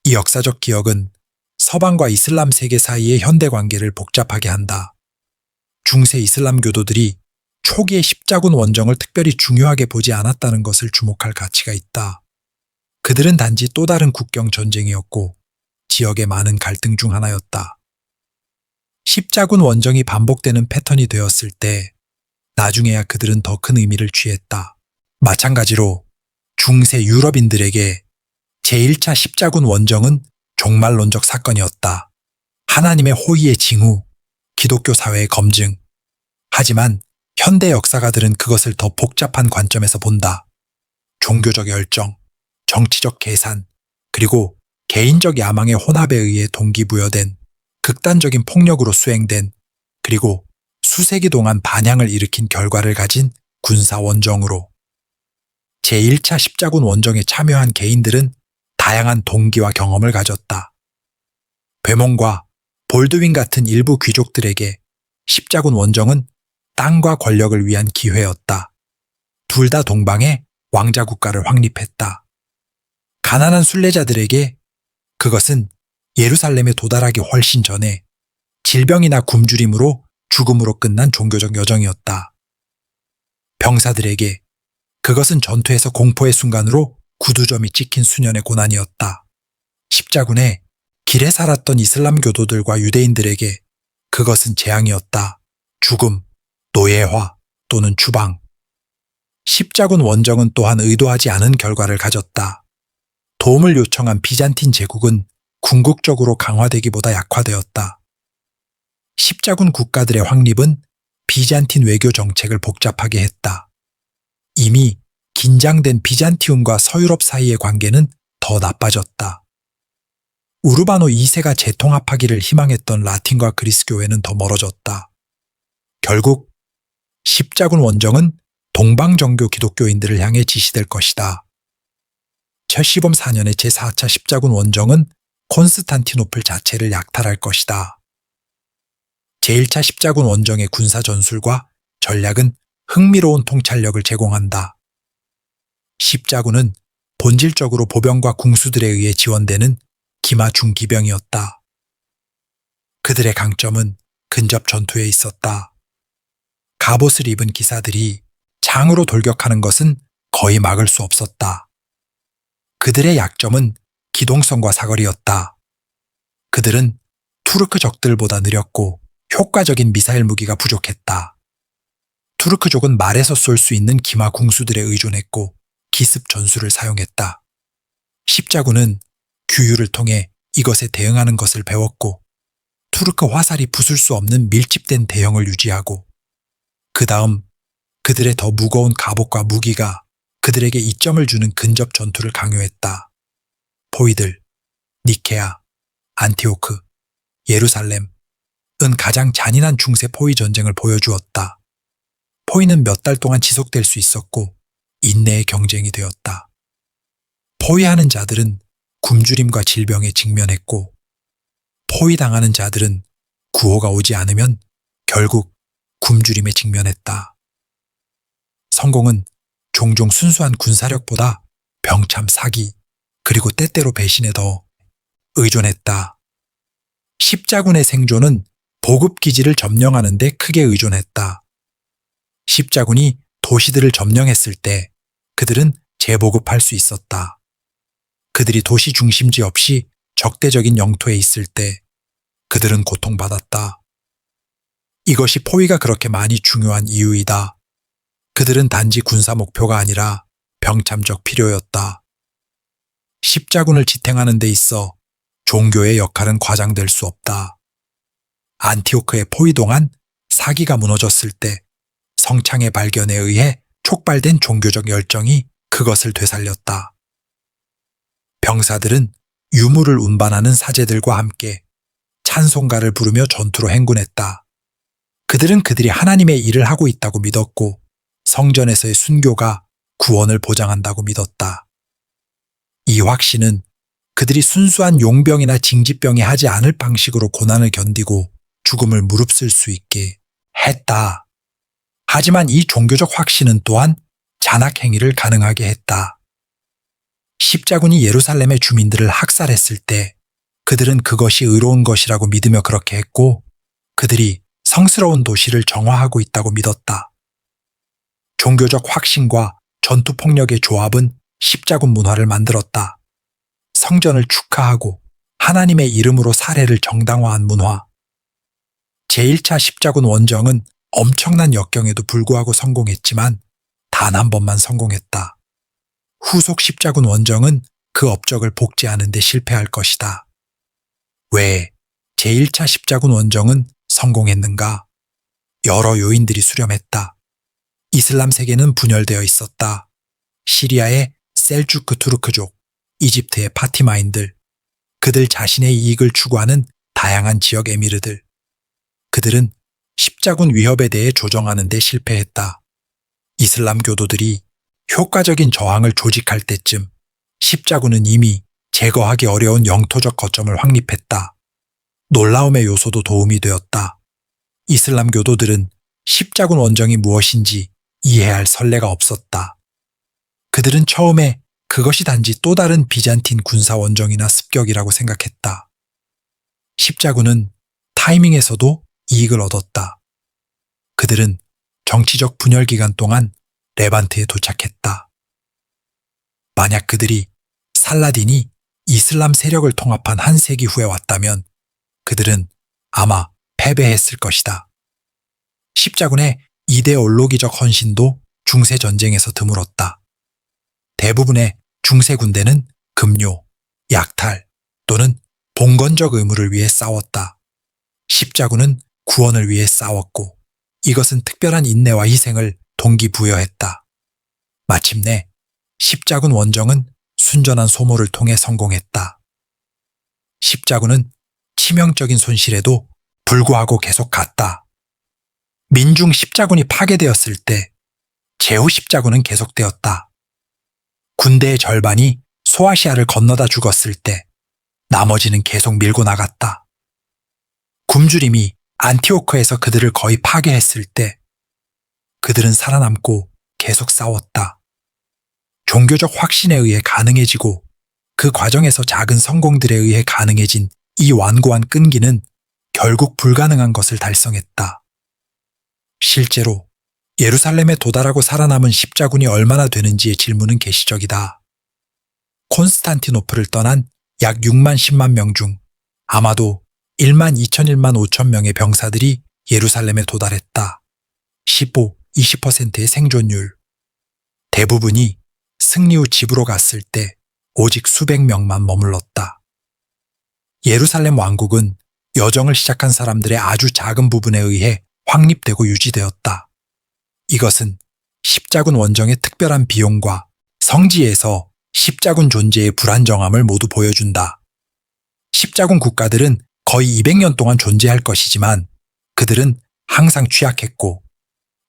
A: 이 역사적 기억은 서방과 이슬람 세계 사이의 현대 관계를 복잡하게 한다. 중세 이슬람 교도들이 초기의 십자군 원정을 특별히 중요하게 보지 않았다는 것을 주목할 가치가 있다. 그들은 단지 또 다른 국경 전쟁이었고 지역의 많은 갈등 중 하나였다. 십자군 원정이 반복되는 패턴이 되었을 때 나중에야 그들은 더 큰 의미를 취했다. 마찬가지로 중세 유럽인들에게 제1차 십자군 원정은 종말론적 사건이었다. 하나님의 호의의 징후, 기독교 사회의 검증. 하지만 현대 역사가들은 그것을 더 복잡한 관점에서 본다. 종교적 열정, 정치적 계산, 그리고 개인적 야망의 혼합에 의해 동기부여된 극단적인 폭력으로 수행된 그리고 수세기 동안 반향을 일으킨 결과를 가진 군사 원정으로 제1차 십자군 원정에 참여한 개인들은 다양한 동기와 경험을 가졌다. 베몬과 볼드윈 같은 일부 귀족들에게 십자군 원정은 땅과 권력을 위한 기회였다. 둘 다 동방의 왕자 국가를 확립했다. 가난한 순례자들에게 그것은 예루살렘에 도달하기 훨씬 전에 질병이나 굶주림으로 죽음으로 끝난 종교적 여정이었다. 병사들에게 그것은 전투에서 공포의 순간으로 구두점이 찍힌 수년의 고난이었다. 십자군에 길에 살았던 이슬람 교도들과 유대인들에게 그것은 재앙이었다. 죽음, 노예화 또는 추방. 십자군 원정은 또한 의도하지 않은 결과를 가졌다. 도움을 요청한 비잔틴 제국은 궁극적으로 강화되기보다 약화되었다. 십자군 국가들의 확립은 비잔틴 외교 정책을 복잡하게 했다. 이미 긴장된 비잔티움과 서유럽 사이의 관계는 더 나빠졌다. 우르바노 2세가 재통합하기를 희망했던 라틴과 그리스 교회는 더 멀어졌다. 결국 십자군 원정은 동방정교 기독교인들을 향해 지시될 것이다. 첼시범 4년의 제4차 십자군 원정은 콘스탄티노플 자체를 약탈할 것이다. 제1차 십자군 원정의 군사 전술과 전략은 흥미로운 통찰력을 제공한다. 십자군은 본질적으로 보병과 궁수들에 의해 지원되는 기마 중기병이었다. 그들의 강점은 근접 전투에 있었다. 갑옷을 입은 기사들이 창으로 돌격하는 것은 거의 막을 수 없었다. 그들의 약점은 기동성과 사거리였다. 그들은 투르크 적들보다 느렸고 효과적인 미사일 무기가 부족했다. 투르크족은 말에서 쏠 수 있는 기마 궁수들에 의존했고 기습 전술을 사용했다. 십자군은 규율을 통해 이것에 대응하는 것을 배웠고 투르크 화살이 부술 수 없는 밀집된 대형을 유지하고 그 다음 그들의 더 무거운 갑옷과 무기가 그들에게 이점을 주는 근접 전투를 강요했다. 포이들, 니케아, 안티오크, 예루살렘, 가장 잔인한 중세 포위 전쟁을 보여주었다. 포위는 몇 달 동안 지속될 수 있었고 인내의 경쟁이 되었다. 포위하는 자들은 굶주림과 질병에 직면했고 포위당하는 자들은 구호가 오지 않으면 결국 굶주림에 직면했다. 성공은 종종 순수한 군사력보다 병참 사기 그리고 때때로 배신에 더 의존했다. 십자군의 생존은 보급기지를 점령하는 데 크게 의존했다. 십자군이 도시들을 점령했을 때 그들은 재보급할 수 있었다. 그들이 도시 중심지 없이 적대적인 영토에 있을 때 그들은 고통받았다. 이것이 포위가 그렇게 많이 중요한 이유이다. 그들은 단지 군사 목표가 아니라 병참적 필요였다. 십자군을 지탱하는 데 있어 종교의 역할은 과장될 수 없다. 안티오크의 포위 동안 사기가 무너졌을 때 성창의 발견에 의해 촉발된 종교적 열정이 그것을 되살렸다. 병사들은 유물을 운반하는 사제들과 함께 찬송가를 부르며 전투로 행군했다. 그들은 그들이 하나님의 일을 하고 있다고 믿었고 성전에서의 순교가 구원을 보장한다고 믿었다. 이 확신은 그들이 순수한 용병이나 징집병이 하지 않을 방식으로 고난을 견디고 죽음을 무릅쓸 수 있게 했다. 하지만 이 종교적 확신은 또한 잔악 행위를 가능하게 했다. 십자군이 예루살렘의 주민들을 학살했을 때 그들은 그것이 의로운 것이라고 믿으며 그렇게 했고 그들이 성스러운 도시를 정화하고 있다고 믿었다. 종교적 확신과 전투폭력의 조합은 십자군 문화를 만들었다. 성전을 축하하고 하나님의 이름으로 살해를 정당화한 문화. 제1차 십자군 원정은 엄청난 역경에도 불구하고 성공했지만 단 한 번만 성공했다. 후속 십자군 원정은 그 업적을 복제하는 데 실패할 것이다. 왜 제1차 십자군 원정은 성공했는가? 여러 요인들이 수렴했다. 이슬람 세계는 분열되어 있었다. 시리아의 셀주크 투르크족, 이집트의 파티마인들, 그들 자신의 이익을 추구하는 다양한 지역 에미르들. 그들은 십자군 위협에 대해 조정하는 데 실패했다. 이슬람 교도들이 효과적인 저항을 조직할 때쯤 십자군은 이미 제거하기 어려운 영토적 거점을 확립했다. 놀라움의 요소도 도움이 되었다. 이슬람 교도들은 십자군 원정이 무엇인지 이해할 선례가 없었다. 그들은 처음에 그것이 단지 또 다른 비잔틴 군사 원정이나 습격이라고 생각했다. 십자군은 타이밍에서도 이익을 얻었다. 그들은 정치적 분열 기간 동안 레반트에 도착했다. 만약 그들이 살라딘이 이슬람 세력을 통합한 한 세기 후에 왔다면 그들은 아마 패배했을 것이다. 십자군의 이데올로기적 헌신도 중세 전쟁에서 드물었다. 대부분의 중세 군대는 급료, 약탈 또는 봉건적 의무를 위해 싸웠다. 십자군은 구원을 위해 싸웠고 이것은 특별한 인내와 희생을 동기부여했다. 마침내 십자군 원정은 순전한 소모를 통해 성공했다. 십자군은 치명적인 손실에도 불구하고 계속 갔다. 민중 십자군이 파괴되었을 때 제후 십자군은 계속되었다. 군대의 절반이 소아시아를 건너다 죽었을 때 나머지는 계속 밀고 나갔다. 굶주림이 안티오크에서 그들을 거의 파괴했을 때 그들은 살아남고 계속 싸웠다. 종교적 확신에 의해 가능해지고 그 과정에서 작은 성공들에 의해 가능해진 이 완고한 끈기는 결국 불가능한 것을 달성했다. 실제로 예루살렘에 도달하고 살아남은 십자군이 얼마나 되는지의 질문은 계시적이다. 콘스탄티노플을 떠난 약 6만 10만 명 중 아마도 1만 2,001만 5천 명의 병사들이 예루살렘에 도달했다. 15-20%의 생존율. 대부분이 승리 후 집으로 갔을 때 오직 수백 명만 머물렀다. 예루살렘 왕국은 여정을 시작한 사람들의 아주 작은 부분에 의해 확립되고 유지되었다. 이것은 십자군 원정의 특별한 비용과 성지에서 십자군 존재의 불안정함을 모두 보여준다. 십자군 국가들은 거의 200년 동안 존재할 것이지만 그들은 항상 취약했고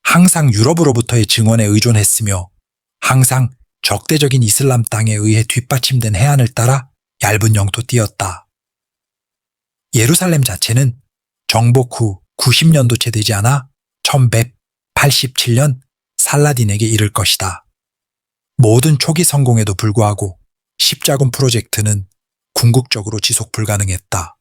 A: 항상 유럽으로부터의 증언에 의존했으며 항상 적대적인 이슬람 땅에 의해 뒷받침된 해안을 따라 얇은 영토 뛰었다. 예루살렘 자체는 정복 후 90년도 채 되지 않아 1187년 살라딘에게 이를 것이다. 모든 초기 성공에도 불구하고 십자군 프로젝트는 궁극적으로 지속 불가능했다.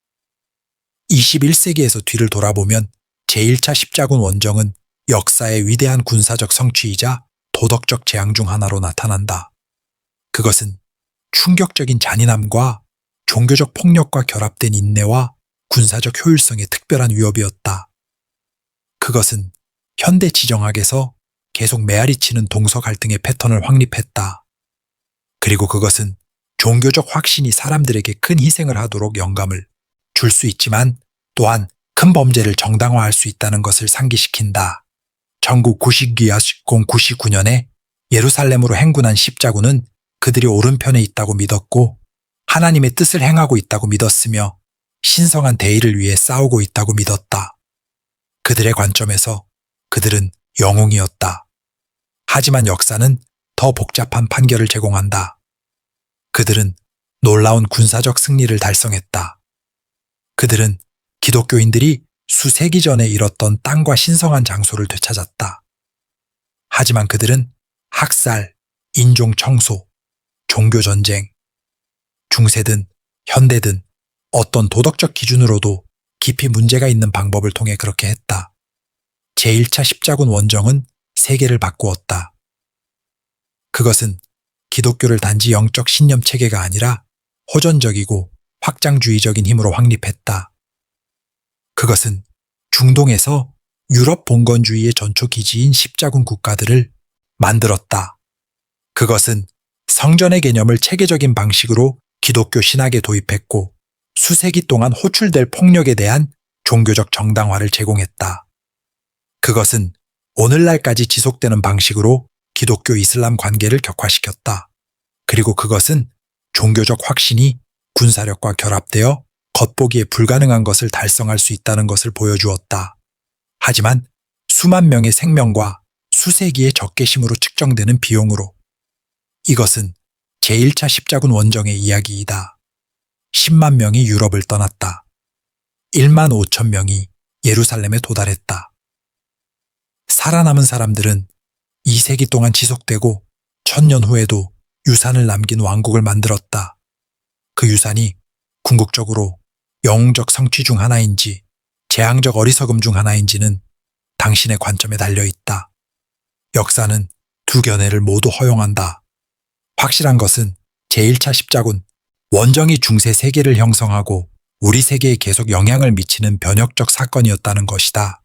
A: 21세기에서 뒤를 돌아보면 제1차 십자군 원정은 역사의 위대한 군사적 성취이자 도덕적 재앙 중 하나로 나타난다. 그것은 충격적인 잔인함과 종교적 폭력과 결합된 인내와 군사적 효율성의 특별한 위협이었다. 그것은 현대 지정학에서 계속 메아리치는 동서 갈등의 패턴을 확립했다. 그리고 그것은 종교적 확신이 사람들에게 큰 희생을 하도록 영감을 줄 수 있지만 또한 큰 범죄를 정당화할 수 있다는 것을 상기시킨다. 1999년에 예루살렘으로 행군한 십자군은 그들이 오른편에 있다고 믿었고 하나님의 뜻을 행하고 있다고 믿었으며 신성한 대의를 위해 싸우고 있다고 믿었다. 그들의 관점에서 그들은 영웅이었다. 하지만 역사는 더 복잡한 판결을 제공한다. 그들은 놀라운 군사적 승리를 달성했다. 그들은 기독교인들이 수세기 전에 잃었던 땅과 신성한 장소를 되찾았다. 하지만 그들은 학살, 인종 청소, 종교전쟁, 중세든 현대든 어떤 도덕적 기준으로도 깊이 문제가 있는 방법을 통해 그렇게 했다. 제1차 십자군 원정은 세계를 바꾸었다. 그것은 기독교를 단지 영적 신념 체계가 아니라 호전적이고 확장주의적인 힘으로 확립했다. 그것은 중동에서 유럽 봉건주의의 전초 기지인 십자군 국가들을 만들었다. 그것은 성전의 개념을 체계적인 방식으로 기독교 신학에 도입했고 수세기 동안 호출될 폭력에 대한 종교적 정당화를 제공했다. 그것은 오늘날까지 지속되는 방식으로 기독교 이슬람 관계를 격화시켰다. 그리고 그것은 종교적 확신이 군사력과 결합되어 겉보기에 불가능한 것을 달성할 수 있다는 것을 보여주었다. 하지만 수만 명의 생명과 수세기의 적개심으로 측정되는 비용으로 이것은 제1차 십자군 원정의 이야기이다. 10만 명이 유럽을 떠났다. 1만 5천 명이 예루살렘에 도달했다. 살아남은 사람들은 2세기 동안 지속되고 1000년 후에도 유산을 남긴 왕국을 만들었다. 그 유산이 궁극적으로 영웅적 성취 중 하나인지 재앙적 어리석음 중 하나인지는 당신의 관점에 달려있다. 역사는 두 견해를 모두 허용한다. 확실한 것은 제1차 십자군 원정이 중세 세계를 형성하고 우리 세계에 계속 영향을 미치는 변혁적 사건이었다는 것이다.